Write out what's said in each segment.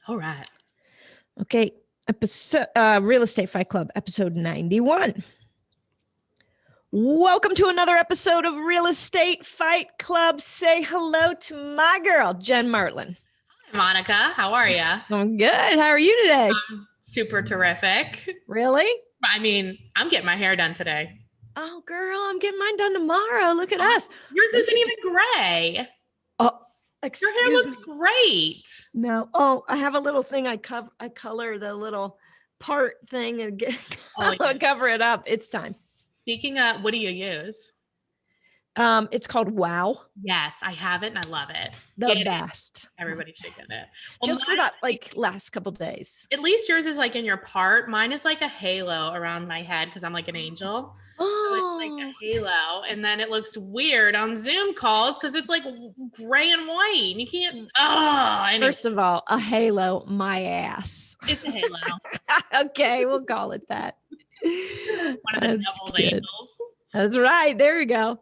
All right. Okay. Episode Real Estate Fight Club, episode 91. Welcome to another episode of Real Estate Fight Club. Say hello to my girl, Jen Martlin. Hi, Monica. How are you? I'm good. How are you today? Super terrific. Really? I mean, I'm getting my hair done today. Oh, girl, I'm getting mine done tomorrow. Look at us. Yours isn't even gray. Oh, your hair looks great. No. Oh, I have a little thing. I color the little part thing and cover it up. It's time. Speaking of, what do you use? It's called Wow. Yes, I have it and I love it. The best. Everybody should get it. Well, just for that, last couple days. At least yours is in your part. Mine is like a halo around my head because I'm like an angel. Oh. So it's like a halo, and then it looks weird on Zoom calls because it's like gray and white. And you can't. Anyway. First of all, a halo, my ass. It's a halo. Okay, we'll call it that. One of the devil's angels. That's right. There we go.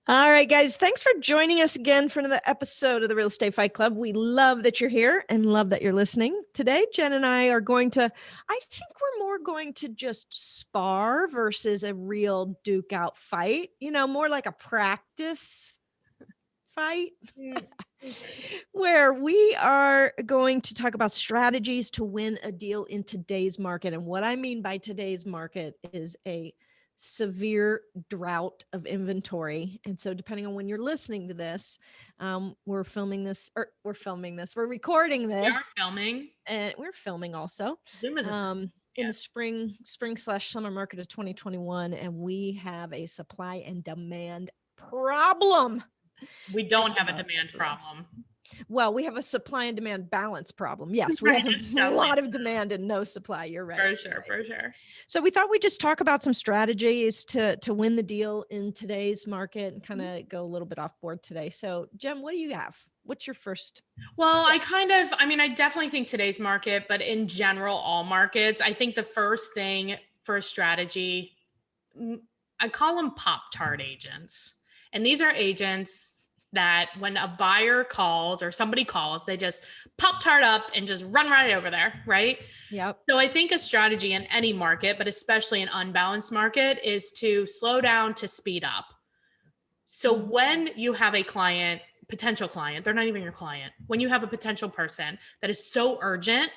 All right, guys. Thanks for joining us again for another episode of the Real Estate Fight Club. We love that you're here and love that you're listening. Today, Jen and I are going to, I think we're more going to just spar versus a real duke out fight, more like a practice fight where we are going to talk about strategies to win a deal in today's market. And what I mean by today's market is a severe drought of inventory. And so depending on when you're listening to this, we're recording this. We are filming. And we're filming also Zoom is in the spring/summer market of 2021. And we have a supply and demand problem. We don't have a demand problem. Well, we have a supply and demand balance problem. Yes, we have a lot of demand and no supply. You're right. For sure. So we thought we'd just talk about some strategies to win the deal in today's market and kind of go a little bit off board today. So Jem, what do you have? What's your first? Well, I definitely think today's market, but in general, all markets, I think the first thing for a strategy, I call them Tart Agents. And these are agents that when a buyer calls or somebody calls, they just Tart up and just run right over there, right? Yep. So I think a strategy in any market, but especially an unbalanced market, is to slow down to speed up. So when you have a potential client, they're not even your client. When you have a potential person that is so urgent,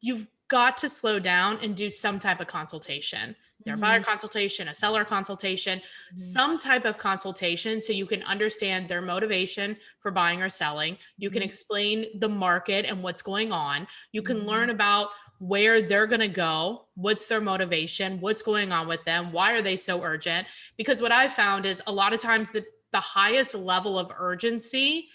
you've got to slow down and do some type of consultation. Their buyer consultation, a seller consultation, some type of consultation so you can understand their motivation for buying or selling. You can explain the market and what's going on. You can learn about where they're going to go, what's their motivation, what's going on with them, why are they so urgent? Because what I found is a lot of times the highest level of urgency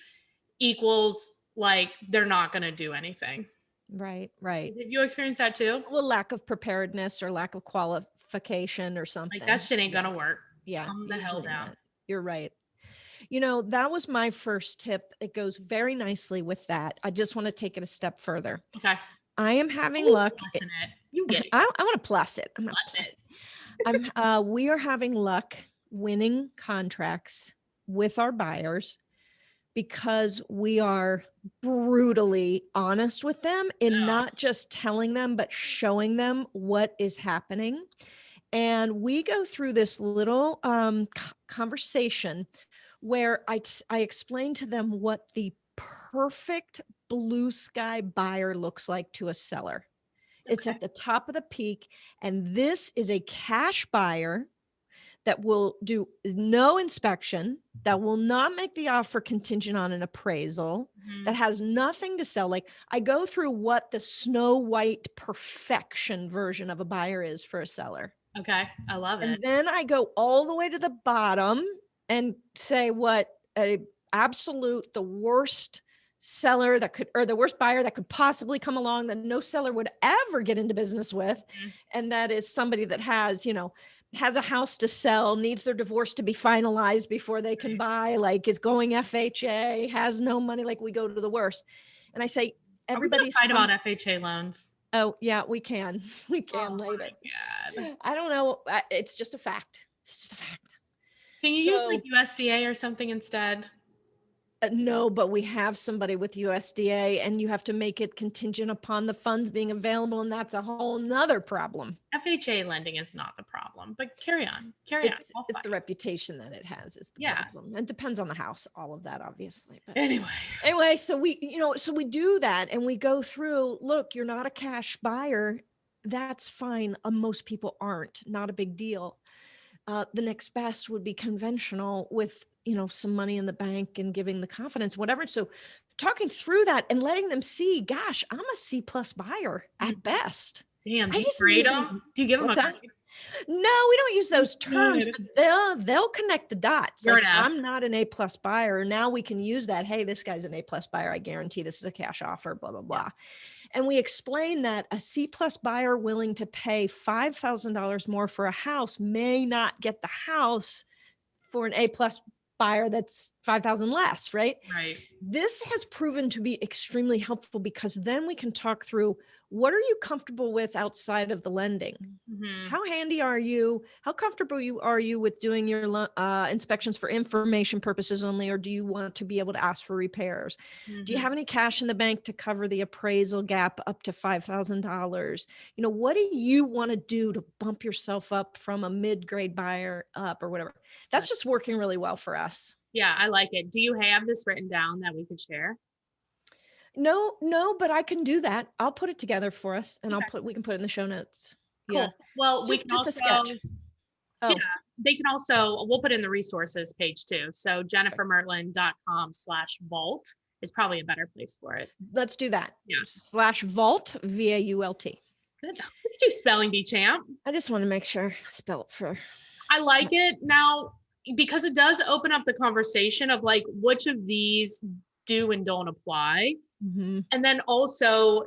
equals like they're not going to do anything. Right. Have you experienced that too? Well, lack of preparedness or lack of qualification or something. Like that shit ain't gonna work. Yeah. Calm the hell down. You're right. That was my first tip. It goes very nicely with that. I just want to take it a step further. Okay. I am having luck. You get it. I want to plus it. I'm not plus it. We are having luck winning contracts with our buyers because we are brutally honest with them in not just telling them, but showing them what is happening. And we go through this little conversation where I explain to them what the perfect blue sky buyer looks like to a seller. Okay. It's at the top of the peak. And this is a cash buyer that will do no inspection, that will not make the offer contingent on an appraisal, that has nothing to sell. Like I go through what the Snow White perfection version of a buyer is for a seller. Okay. I love it. And then I go all the way to the bottom and say what the worst seller that could, or the worst buyer that could possibly come along that no seller would ever get into business with. And that is somebody that has, has a house to sell, needs their divorce to be finalized before they can buy, like is going FHA, has no money. Like we go to the worst. And I say, everybody's fight about FHA loans. Oh yeah, we can later. I don't know. It's just a fact. It's just a fact. Can you use like USDA or something instead? No, but we have somebody with USDA, and you have to make it contingent upon the funds being available, and that's a whole nother problem. FHA lending is not the problem, but carry on. It's the reputation that it has is the problem. It depends on the house, all of that, obviously. But anyway, so we do that and we go through, look, you're not a cash buyer. That's fine. Most people aren't, not a big deal. The next best would be conventional with, some money in the bank and giving the confidence, whatever. So talking through that and letting them see, gosh, I'm a C+ buyer at best. Damn, do you grade them? Do you give them a grade? No, we don't use those terms, but they'll connect the dots. Like, I'm not an A+ buyer. Now we can use that. Hey, this guy's an A+ buyer. I guarantee this is a cash offer, blah, blah, blah. And we explain that a C+ buyer willing to pay $5,000 more for a house may not get the house for an A+ buyer that's 5,000 less, right? Right. This has proven to be extremely helpful because then we can talk through, what are you comfortable with outside of the lending? Mm-hmm. How handy are you? How comfortable are you with doing your inspections for information purposes only, or do you want to be able to ask for repairs? Mm-hmm. Do you have any cash in the bank to cover the appraisal gap up to $5,000? What do you want to do to bump yourself up from a mid-grade buyer up or whatever? That's just working really well for us. Yeah, I like it. Do you have this written down that we could share? No, but I can do that. I'll put it together for us and we can put it in the show notes. Cool. Yeah. Well, we can just a sketch. Oh. Yeah, they can also, we'll put in the resources page too. So jennifermertlin.com/vault is probably a better place for it. Let's do that. Yeah. /vault, VAULT. Good. Look at you, spelling bee champ. I just want to make sure I spell it for. I like it now because it does open up the conversation of like, which of these do and don't apply. Mm-hmm. And then also,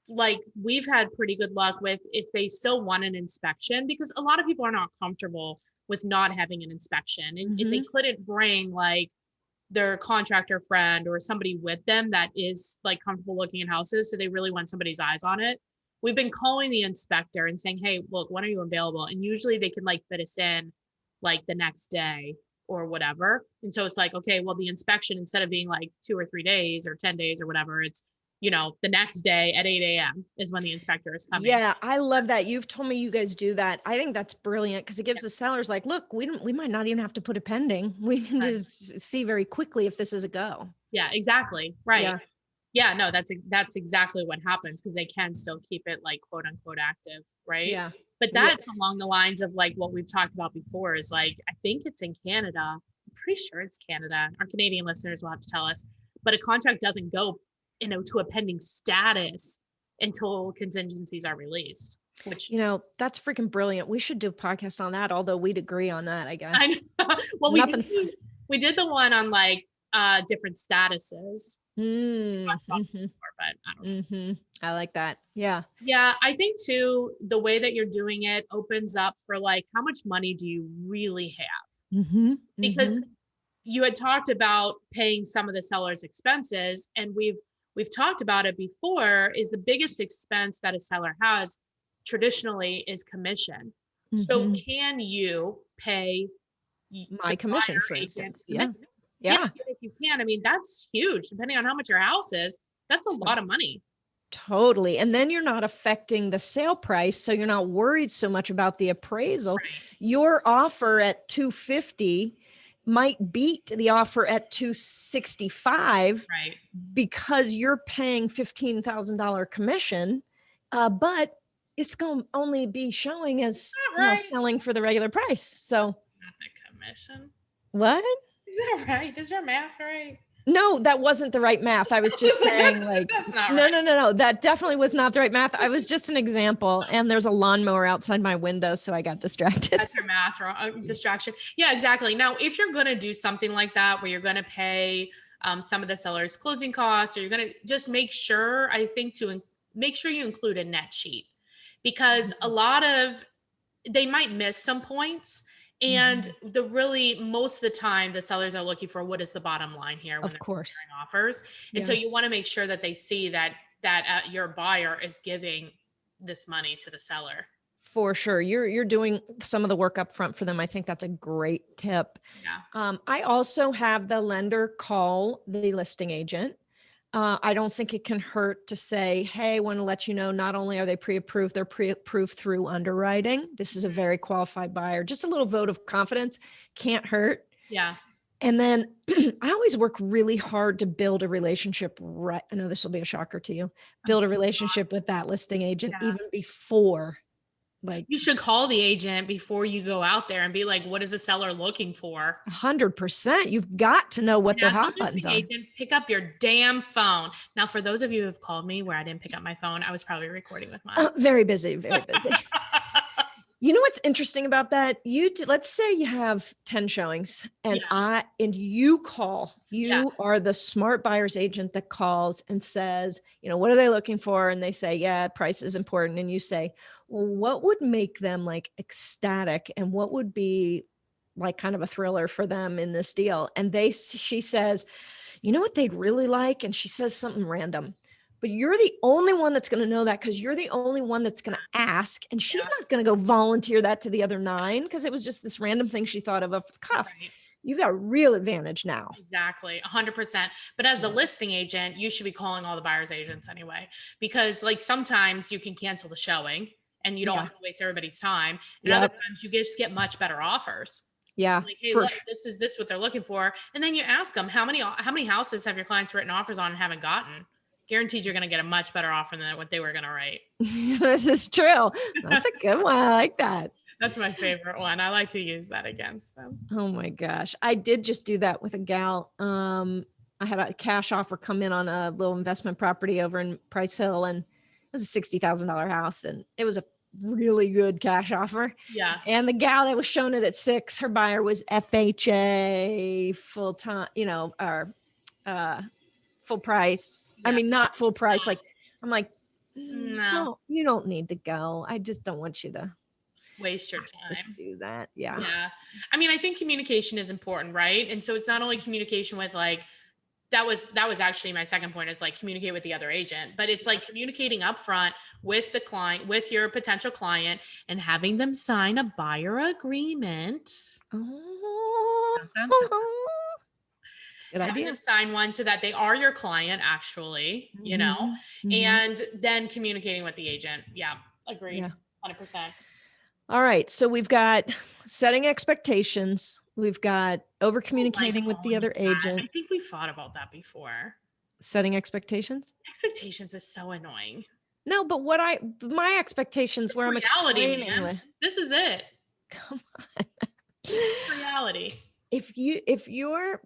like, we've had pretty good luck with if they still want an inspection, because a lot of people are not comfortable with not having an inspection. And mm-hmm. if they couldn't bring like their contractor friend or somebody with them that is like comfortable looking at houses, so they really want somebody's eyes on it, we've been calling the inspector and saying, hey, look, when are you available? And usually they can like fit us in like the next day or whatever. And so it's like, okay, well, the inspection, instead of being like 2 or 3 days or 10 days or whatever, it's, the next day at 8 a.m. is when the inspector is coming. Yeah, I love that. You've told me you guys do that. I think that's brilliant because it gives the sellers like, look, we might not even have to put it pending. We can just see very quickly if this is a go. Yeah, exactly. Right. Yeah, no, that's exactly what happens because they can still keep it like quote unquote active. Right. Yeah. But that's along the lines of like what we've talked about before is like, I think it's in Canada. I'm pretty sure it's Canada. Our Canadian listeners will have to tell us, but a contract doesn't go, to a pending status until contingencies are released, which, that's freaking brilliant. We should do a podcast on that. Although we'd agree on that, I guess. I know. Well, we did the one on like different statuses. Mm-hmm. Before, but I don't know. Mm-hmm. I like that. Yeah. Yeah. I think too, the way that you're doing it opens up for like, how much money do you really have? Mm-hmm. Because you had talked about paying some of the seller's expenses, and we've talked about it before, is the biggest expense that a seller has traditionally is commission. Mm-hmm. So can you pay my commission, for instance? Yeah. If you can, I mean, that's huge. Depending on how much your house is, that's a lot of money. Totally. And then you're not affecting the sale price. So you're not worried so much about the appraisal. Right. Your offer at $250 might beat the offer at $265, right? Because you're paying $15,000 commission, but it's going to only be showing as selling for the regular price. So not the commission. What? Is that right? Is your math right? No, that wasn't the right math. I was just saying like, that's not right. No. That definitely was not the right math. I was just an example. And there's a lawnmower outside my window, so I got distracted. That's your math or distraction. Yeah, exactly. Now, if you're going to do something like that, where you're going to pay some of the seller's closing costs, or you're going to just make sure, I think make sure you include a net sheet, because a lot of, they might miss some points. And most of the time, the sellers are looking for what is the bottom line here when they're comparing offers. And so you want to make sure that they see that your buyer is giving this money to the seller. For sure. You're doing some of the work up front for them. I think that's a great tip. Yeah. I also have the lender call the listing agent. I don't think it can hurt to say, hey, I want to let you know, not only are they pre-approved, they're pre-approved through underwriting. This is a very qualified buyer. Just a little vote of confidence can't hurt. Yeah. And then I always work really hard to build a relationship. Right. I know this will be a shocker to you. Build a relationship with that listing agent even before. Like, you should call the agent before you go out there and be like, what is the seller looking for? 100%. You've got to know what their hot buttons are. Agent, pick up your damn phone. Now, for those of you who have called me where I didn't pick up my phone, I was probably recording with mine. Very busy, very busy. You know what's interesting about that? Let's say you have 10 showings and you call. You are the smart buyer's agent that calls and says, what are they looking for? And they say, yeah, price is important. And you say, well, what would make them like ecstatic and what would be like kind of a thriller for them in this deal? And she says, you know what they'd really like? And she says something random. But you're the only one that's going to know that because you're the only one that's going to ask. And she's not going to go volunteer that to the other 9 because it was just this random thing she thought of off the cuff. Right. You've got a real advantage now. Exactly. 100%. But as the listing agent, you should be calling all the buyer's agents anyway, because like sometimes you can cancel the showing and you don't have to waste everybody's time. And other times you just get much better offers. Yeah. Like, hey, look, this is what they're looking for. And then you ask them, how many houses have your clients written offers on and haven't gotten? Guaranteed you're going to get a much better offer than what they were going to write. This is true. That's a good one. I like that. That's my favorite one. I like to use that against them. Oh my gosh. I did just do that with a gal. I had a cash offer come in on a little investment property over in Price Hill, and it was a $60,000 house. And it was a really good cash offer. Yeah. And the gal that was shown it at 6, her buyer was FHA full-time, or, full price. Yeah. I mean, not full price. Like, I'm like, no, you don't need to go. I just don't want you to waste your time. Do that. Yeah. Yeah. I mean, I think communication is important, right? And so it's not only communication with like, that was actually my second point is like communicate with the other agent, but it's like communicating upfront with the client, with your potential client, and having them sign a buyer agreement. Good idea. Having them sign one so that they are your client, actually, and then communicating with the agent. Yeah, agreed. Yeah. 100%. All right. So we've got setting expectations. We've got over communicating with the other agent. I think we've thought about that before. Setting expectations. Expectations is so annoying. No, but my expectations where I'm explaining. Man. This is it. Come on. Reality. If your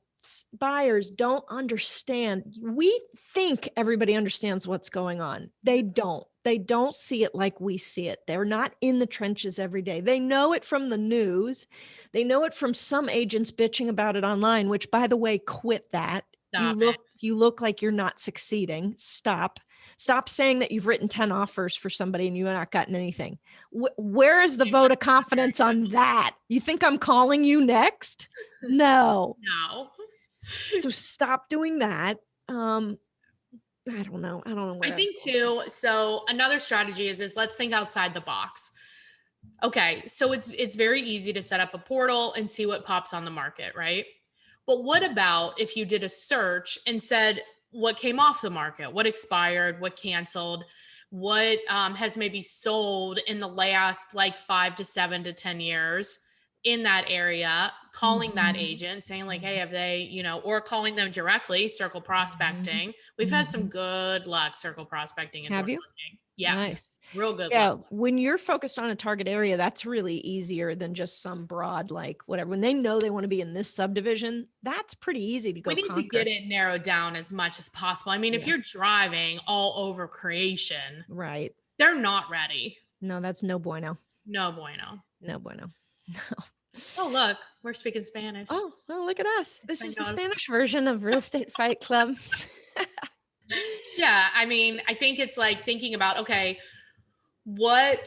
buyers don't understand, we think everybody understands what's going on. They don't. They don't see it like we see it. They're not in the trenches every day. They know it from the news. They know it from some agents bitching about it online, which, by the way, quit that. You look like you're not succeeding. Stop saying that you've written 10 offers for somebody and you have not gotten anything. Where is the vote of confidence on that? You think I'm calling you next? No. So stop doing that. I don't know. I think too. So another strategy is let's think outside the box. Okay. So it's very easy to set up a portal and see what pops on the market, right? But what about if you did a search and said what came off the market, what expired, what canceled, what has maybe sold in the last like 5 to 7 to 10 years in that area, calling that agent saying like, hey, have they, or calling them directly, circle prospecting. We've had some good luck circle prospecting. Have you? Yeah. Nice. Real good. Yeah. Luck. When you're focused on a target area, that's really easier than just some broad, like whatever. When they know they want to be in this subdivision, that's pretty easy to go We need to get it narrowed down as much as possible. I mean, if you're driving all over creation, right, they're not ready. No, that's no bueno. No bueno. No bueno. No. Oh, look, we're speaking Spanish. Oh, well, look at us. This is the Spanish version of Real Estate Fight Club. Yeah. I mean, I think it's like thinking about, okay, where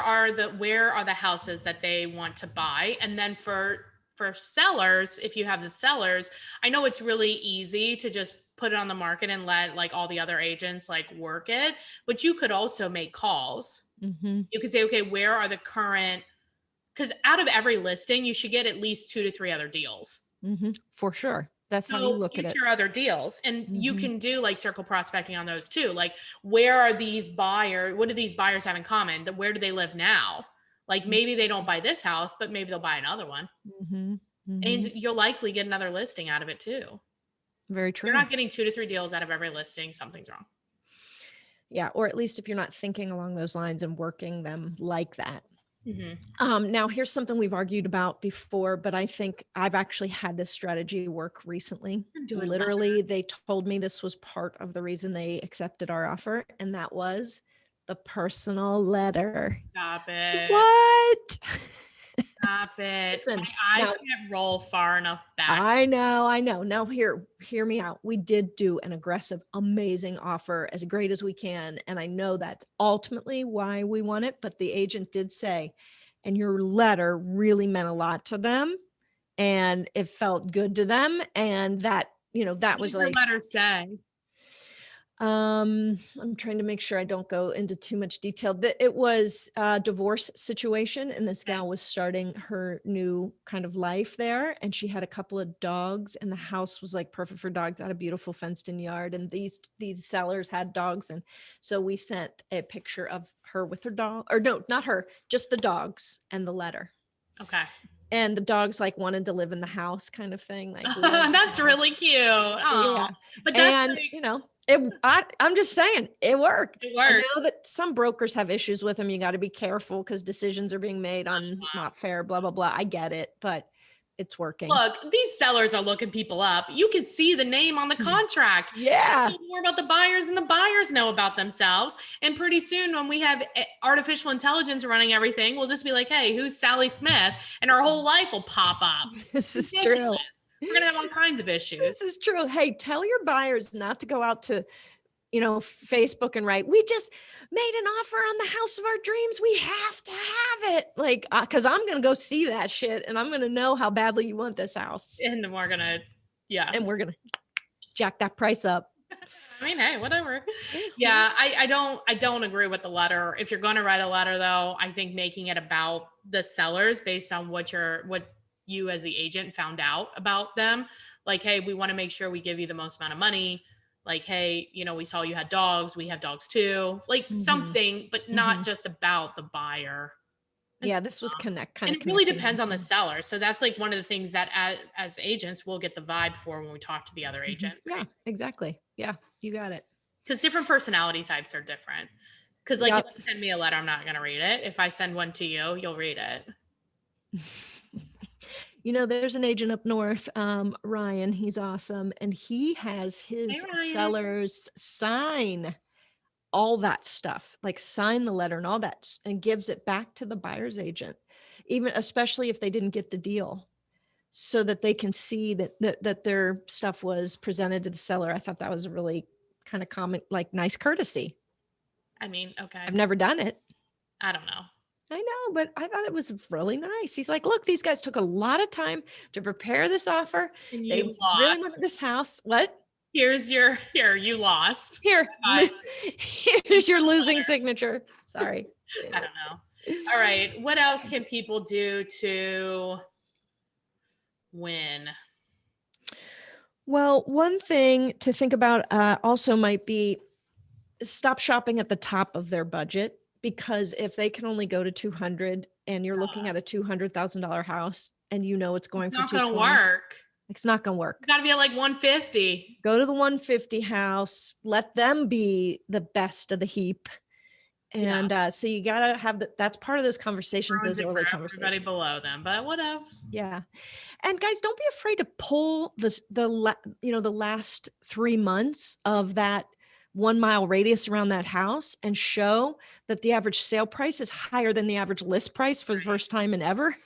are the houses that they want to buy? And then for sellers, if you have the sellers, I know it's really easy to just put it on the market and let like all the other agents like work it. But you could also make calls. Mm-hmm. You could say, okay, where are the current, because out of every listing, you should get at least 2 to 3 other deals. Mm-hmm. For sure. That's how you So look at get it. your other deals, and you Mhm. can do like circle prospecting on those too. Like, where are these buyers? What do these buyers have in common? Where do they live now? Like, maybe they don't buy this house, but maybe they'll buy another one. Mm-hmm. And Mm-hmm. you'll likely get another listing out of it too. Very If you're true. not getting 2 to 3 deals out of every listing, something's wrong. Yeah. Or at least if you're not thinking along those lines and working them like that. Mm-hmm. Now, here's something we've argued about before, but I think I've actually had this strategy work recently. Literally, they told me this was part of the reason they accepted our offer, and that was the personal letter. Stop it. What? Stop it. Listen, My eyes now, can't roll far enough back. I know. Now, hear me out. We did do an aggressive, amazing offer, as great as we can. And I know that's ultimately why we won it. But the agent did say, and your letter really meant a lot to them. And it felt good to them. And that, that What was did your like, letter say? I'm trying to make sure I don't go into too much detail. It was a divorce situation, and this gal was starting her new kind of life there, and she had a couple of dogs, and the house was like perfect for dogs. It had a beautiful fenced-in yard, and these sellers had dogs, and so we sent a picture of her with her dog, or no, not her, just the dogs and the letter. Okay. And the dogs like wanted to live in the house, kind of thing. Like That's really cute. yeah, But that's and like, I'm just saying it worked. it I worked. know that some brokers have issues with them. You got to be careful because decisions are being made on not fair, blah blah blah. I get it, but it's working. Look, these sellers are looking people up. You can see the name on the contract. Yeah. You know more about the buyers than the buyers know about themselves. And pretty soon, when we have artificial intelligence running everything, we'll just be like, hey, who's Sally Smith? And our whole life will pop up. This is Ridiculous. true. We're going to have all kinds of issues. This is true. Hey, tell your buyers not to go out to Facebook and write, we just made an offer on the house of our dreams. We have to have it. Like, cause I'm going to go see that shit and I'm going to know how badly you want this house. And we're going to, and we're going to jack that price up. I mean, hey, whatever. Yeah. I don't agree with the letter. If you're going to write a letter though, I think making it about the sellers based on what you as the agent found out about them. Like, hey, we want to make sure we give you the most amount of money. Like, hey, we saw you had dogs. We have dogs too. Like something, but not just about the buyer. Yeah, this was kind of and it really depends on the seller. So that's like one of the things that as agents we'll get the vibe for when we talk to the other agent. Yeah, exactly. Yeah, you got it. Because different personality types are different. Because like if you send me a letter, I'm not going to read it. If I send one to you, you'll read it. There's an agent up north, Ryan, he's awesome. And he has his sellers sign all that stuff, like sign the letter and all that, and gives it back to the buyer's agent, especially if they didn't get the deal, so that they can see that their stuff was presented to the seller. I thought that was a really kind of common, like nice courtesy. I mean, okay. I've never done it. I don't know. I know, but I thought it was really nice. He's like, look, these guys took a lot of time to prepare this offer. And they lost. Really wanted this house. What? Here, you lost. Here's your losing signature. Sorry. I don't know. All right. What else can people do to win? Well, one thing to think about also might be stop shopping at the top of their budget, because if they can only go to 200 and you're looking at a $200,000 house and it's going for 220, it's not going to work. It's not going to work. Got to be at like 150. Go to the 150 house. Let them be the best of the heap. And so you got to have that's part of those conversations, those early conversations. Everybody below them, but what else? Yeah. And guys, don't be afraid to pull the last 3 months of that 1 mile radius around that house and show that the average sale price is higher than the average list price for the first time in ever.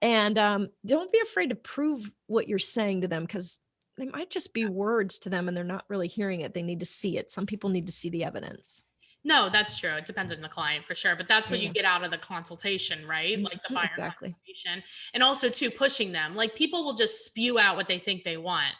And don't be afraid to prove what you're saying to them, because they might just be words to them and they're not really hearing it. They need to see it. Some people need to see the evidence. No, that's true. It depends on the client for sure. But that's what you get out of the consultation, right? Like the buyer consultation. And also too, pushing them. Like people will just spew out what they think they want.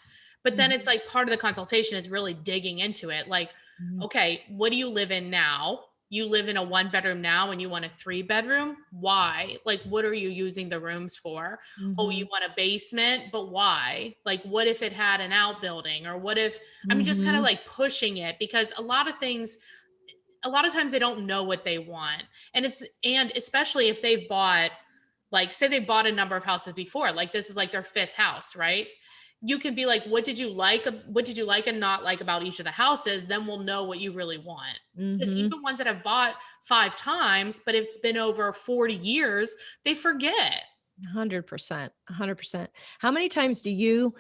But then it's like part of the consultation is really digging into it. Like, Mhm. okay, what do you live in now? You live in a 1 bedroom now and you want a 3 bedroom. Why? Like, what are you using the rooms for? Oh, you Mhm. want a basement, but why? Like, what if it had an outbuilding? Or what if, I mean, just kind of Mhm. like pushing it, because a lot of things, a lot of times they don't know what they want. And especially if they've bought, like, say they bought a number of houses before, like this is like their fifth house, right? You can be like, what did you like and not like about each of the houses? Then we'll know what you really want. Because Mhm. even ones that have bought 5 times, but it's been over 40 years, they forget. 100%. 100%. How many times do you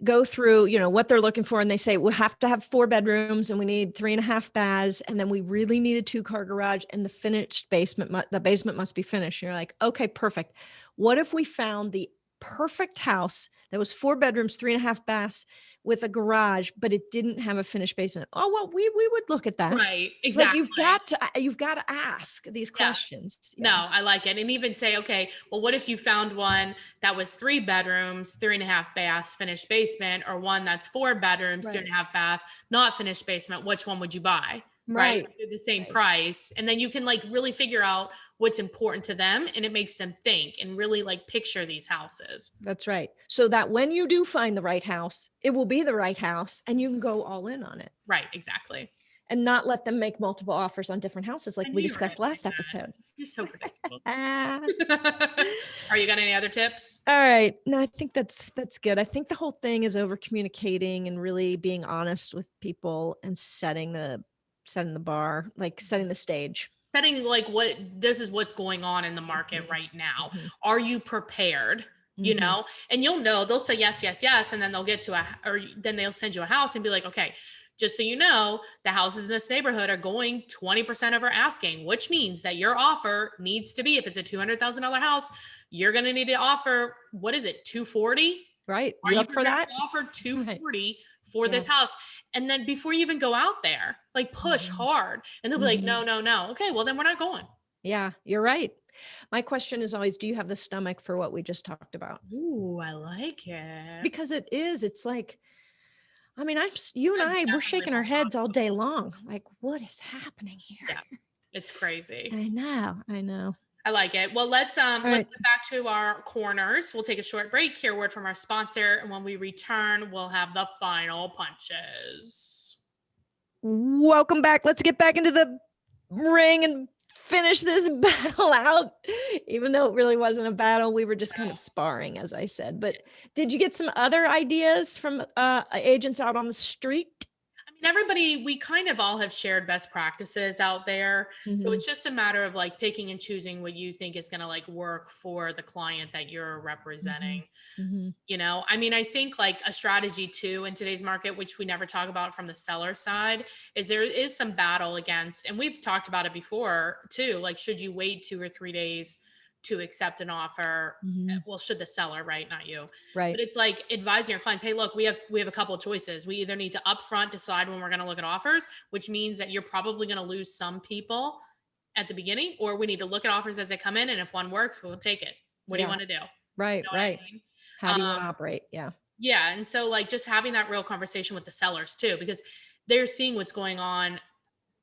go through, what they're looking for, and they say, we have to have 4 bedrooms and we need 3.5 baths. And then we really need a 2-car garage, and the finished basement, the basement must be finished. You're like, okay, perfect. What if we found the perfect house that was 4 bedrooms, 3.5 baths with a garage, but it didn't have a finished basement? Oh, well, we would look at that. Right. It's like, Exactly. you've got to ask these Yeah. questions. No, Yeah. I like it. And even say, okay, well, what if you found one that was 3 bedrooms, 3.5 baths, finished basement, or one that's 4 bedrooms, two and Right. a half bath, not finished basement? Which one would you buy? Right? Right. They're the same Right. price. And then you can like really figure out what's important to them, and it makes them think and really like picture these houses. That's right. So that when you do find the right house, it will be the right house and you can go all in on it Right. Exactly. and not let them make multiple offers on different houses like I we knew you were going discussed to say last that. episode. You're so predictable. Ah. Are you got any other tips? All right. No, I think that's good. I think the whole thing is over communicating and really being honest with people and setting the bar, like setting the stage. Setting like what this is what's going on in the market Mhm. right now. Mhm. Are you prepared? You Mhm. know, and you'll know they'll say yes, yes, yes, and then they'll get to or then they'll send you a house and be like, okay, just so you know, the houses in this neighborhood are going 20% over asking, which means that your offer needs to be, if it's a $200,000 house, you're going to need to offer, what is it, 240? Right. Are You you up for prepared that? to offer Right. 240 for Yeah. this house? And then before you even go out there, like push Mhm. hard. And they'll be like, Mhm. no, no, no. Okay, well then we're not going. Yeah, you're right. My question is always, do you have the stomach for what we just talked about? Ooh, I like it. Because it's like, I mean, you and That's we're definitely shaking our more heads all day possible. long. Like, what is happening here? Yeah, it's crazy. I know. I know. I like it. Well, All let's right. get back to our corners. We'll take a short break, hear a word from our sponsor, and when we return, we'll have the final punches. Welcome back. Let's get back into the ring and finish this battle out. Even though it really wasn't a battle, we were just kind of sparring, as I said. But Yes. did you get some other ideas from agents out on the street? I mean, everybody, we kind of all have shared best practices out there. So Mhm. it's just a matter of like picking and choosing what you think is going to like work for the client that you're representing. Mhm. Mhm. You know, I mean, I think like a strategy too in today's market, which we never talk about from the seller side, is there is some battle against, and we've talked about it before too. Like, should you wait 2 or 3 days to accept an offer? Mhm. Well, should the seller, right? Not you. Right. But it's like advising your clients, hey, look, we have a couple of choices. We either need to upfront decide when we're going to look at offers, which means that you're probably going to lose some people at the beginning, or we need to look at offers as they come in, and if one works, we'll take it. What do you Yeah. want to do? You Right. know what I Right. mean? How do you want to Um, operate? Yeah. yeah. And so like just having that real conversation with the sellers too, because they're seeing what's going on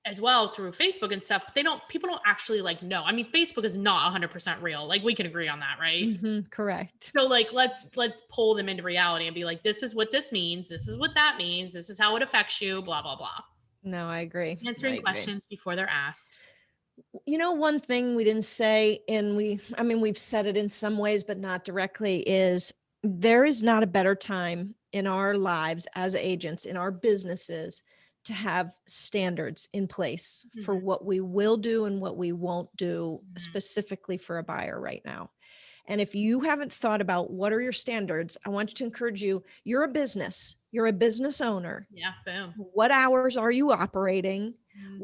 as well through Facebook and stuff. But people don't actually like know. I mean, Facebook is not 100% real. Like we can agree on that, right? Correct. So like let's pull them into reality and be like, this is what this means. This is what that means. This is how it affects you, blah, blah, blah. No, I agree. I Answering agree. questions before they're asked. One thing we didn't say, and I mean, we've said it in some ways, but not directly, is there is not a better time in our lives as agents, in our businesses, to have standards in place for Mhm, what we will do and what we won't do mhm. specifically for a buyer right now. And if you haven't thought about what are your standards, I want to encourage you, you're a business owner. Yeah, boom. What hours are you operating? Mhm,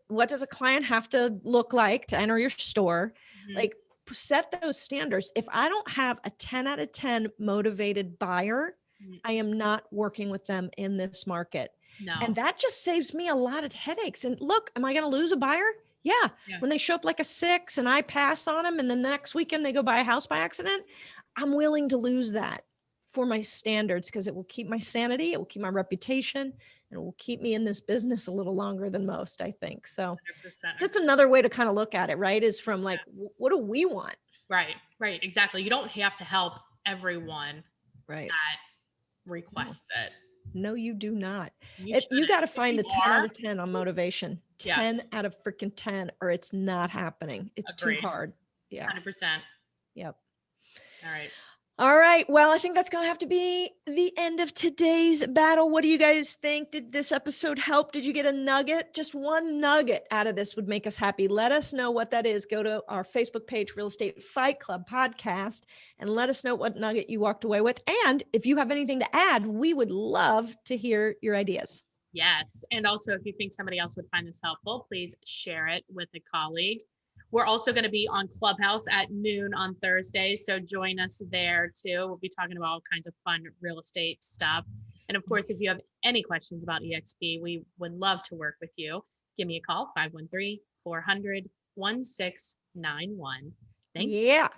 What does a client have to look like to enter your store? mhm, Like, set those standards. If I don't have a 10 out of 10 motivated buyer, mhm. I am not working with them in this market. And No. that just saves me a lot of headaches. And look, am I going to lose a buyer? Yeah. Yeah. When they show up like a 6 and I pass on them and then the next weekend they go buy a house by accident, I'm willing to lose that for my standards, because it will keep my sanity, it will keep my reputation, and it will keep me in this business a little longer than most, I think. So 100%. just another way to kind of look at it, right? Is from like, what do we want? Right. Exactly. You don't have to help everyone Right. that requests it. No, you do not. You You got to shouldn't. find the If 10 you out are, of 10 on motivation. Yeah. 10 out of freaking 10, or it's not happening. It's too Agreed. hard. Yeah. 100%. Yep. All right. All right. Well, I think that's going to have to be the end of today's battle. What do you guys think? Did this episode help? Did you get a nugget? Just one nugget out of this would make us happy. Let us know what that is. Go to our Facebook page, Real Estate Fight Club Podcast, and let us know what nugget you walked away with. And if you have anything to add, we would love to hear your ideas. Yes. And also, if you think somebody else would find this helpful, please share it with a colleague. We're also going to be on Clubhouse at noon on Thursday. So join us there too. We'll be talking about all kinds of fun real estate stuff. And of course, if you have any questions about EXP, we would love to work with you. Give me a call, 513-400-1691. Thanks. Yeah.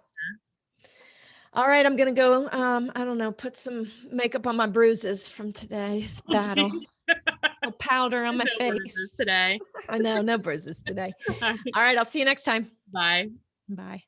All right. I'm going to go, I don't know, put some makeup on my bruises from today's battle. A powder on my face today. I know, no bruises today. All right. I'll see you next time. Bye. Bye.